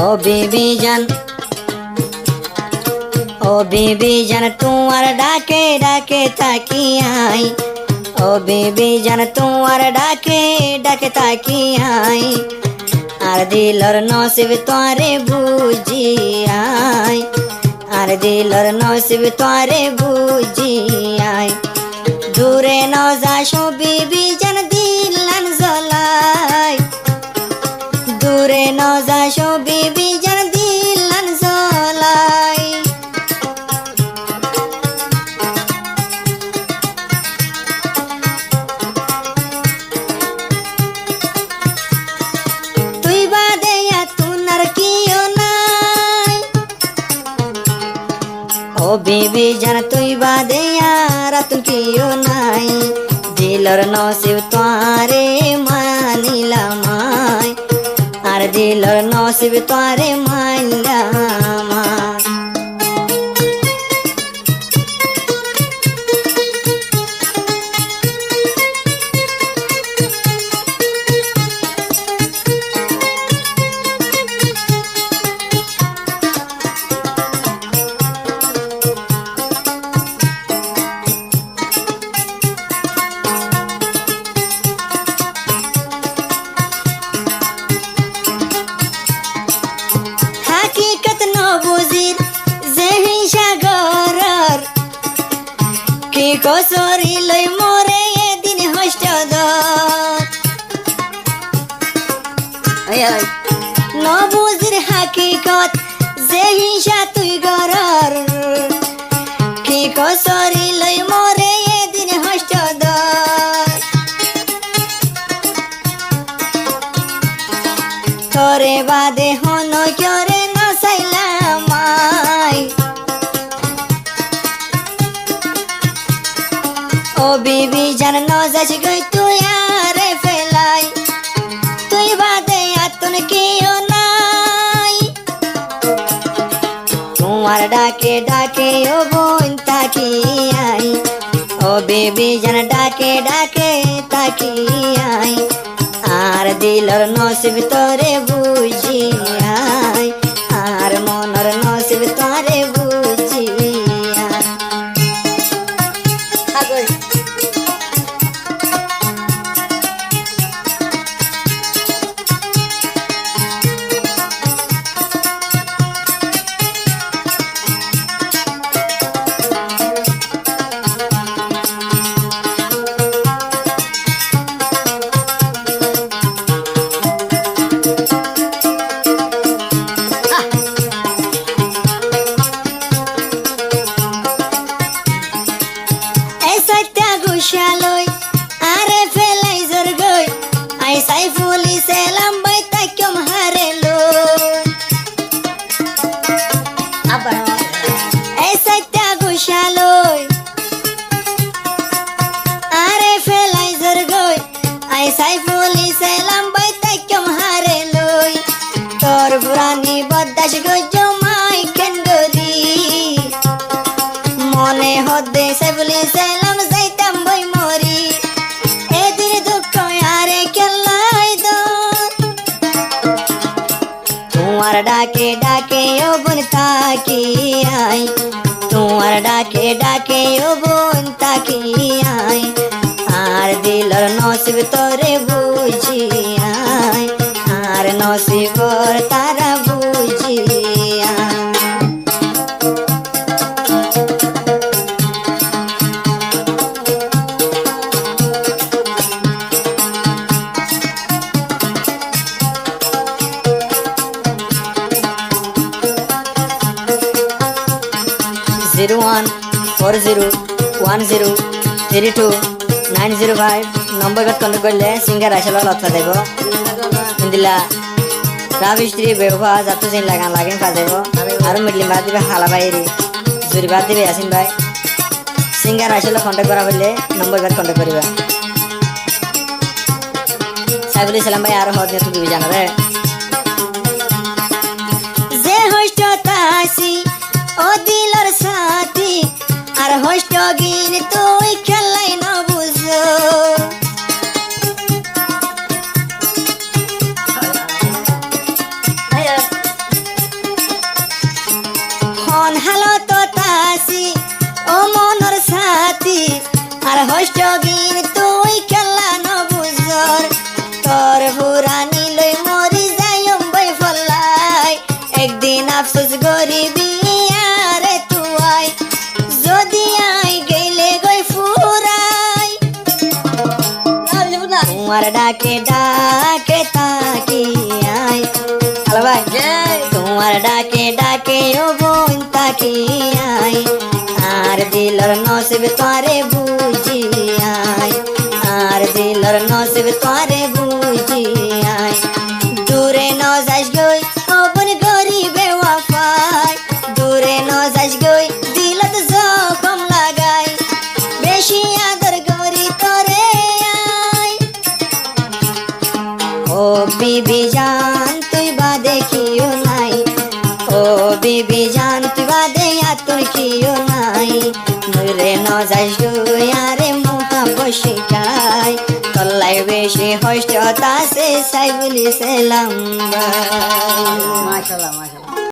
ও বিবি জান, ও বিবি জান তোমার ডাকে ডাকে তাকি আই, ও বিবি জান তোমার ডাকে ডাকে তাকি আই, আর দিলর নসিব তোরে বুঝি আই, আর দিলর নসিব তোরে বুঝি আই। দূরে ন যাসো বিবি জান দিলান জ্বলাই, দূরে ন যাসো বিবি জান দিলান জ্বলাই। তুই বাদে তুনার কিও নাই, ও বিবি জান তুই বাদে আর তুন কিও নাই, দিলর নসিব তোরে মানিলাম আই, আর দিলর নসিব তোরে মানিলাম আই। হাকিকত নবুজির যেহি সাগরর, কি কসরি লই মরে এদিন হষ্ট নবুজির হাকিকত যেহি তুই গরর, কি কসরি লই মরে এদিন হষ্ট তোরে বাদে হন করে না চাইলাম আই, ও বিবি জান ন যাস গই তুই আরে ফেলাই, তুই বাদে আতুন কিও নাই, তোমার ডাকে ডাকে ও বোন তাকি আই, ও বিবি জান ডাকে ডাকে তাকি আই, আর দিলর নসিব তোরে বুঝি আই, আর মনর নসিব তোরে বুঝি আই। গুশালই আরে ফেলাই জোর গই, আই সাইফুলি সেলাম বাই তাইকম হারে লই, আবার এই সাইটা গুশালই আরে ফেলাই জোর গই, আই সাইফুলি সেলাম বাই তাইকম হারে লই, তোর পুরানি বদাস গই জমাই কেন গলি, মনে হদে সাইফুলি সেলাম যাইতাম বই মরি, এদিন দুঃখ আরে কেলাই দর, তোমার ডাকে ডাকে ও বোন তাকি আই, তোমার ডাকে ডাকে ও বোন তাকি আই, আর দিলর নসিব তোরে বুঝি আই, আর নসিবর তারা বুঝি আই। 0140103295 নম্বর কল করলে সিঙ্গার আসলে লতা দেব ইন্দিলা রাবিস্ত্রী বেওয়া যাতে জিন লাগান লাগেন পাদেব আর মিডলি বাদ দিবে হালা বাইরি জুরি বাদ দিবে আসিন ভাই সিঙ্গার আসলে কন্টাক্ট করা হলে নম্বর কন্টাক্ট করিবা সাইফুল ইসলাম ভাই আর হদ নিয়ে তুমি জানাবে যে হইষ্ট তাসি ও দিলর সাথী আর হইষ্ট গিন তুই খেলাই না বুঝো আর হষ্টগির তুই খেলা নবুজর তোর পুরানি লই মরি যাইম বই ফলাই একদিন আফসোস গরিবি আরে তুই যদি আই গেলে গই ফুরাই তোমার ডাকে ডাকে তাকি আই হ্যালো ভাই তোমার ডাকে ডাকে ও বোন তাকি আই আর দিলর নসিব তোরে বুঝি আই আর দিলর নসিব তোরে বুঝি আই দূরে ন যাস গই ও বোন গরিবে ওয়াফাই দূরে ন যাস গই দিলত জখম লাগাই বেশি আদর করি তোরে আই ও বিবি জান তুই বা দেখিও নাই ও বিবি জান তুই বা দেয়া তুই কিও নাই দূরে ন যাস গই আরে মুখা বসে খাই তল্লাই বেশি হষ্ট তাসে সাই বলি সেলাম মাশাআল্লাহ মাশাআল্লাহ।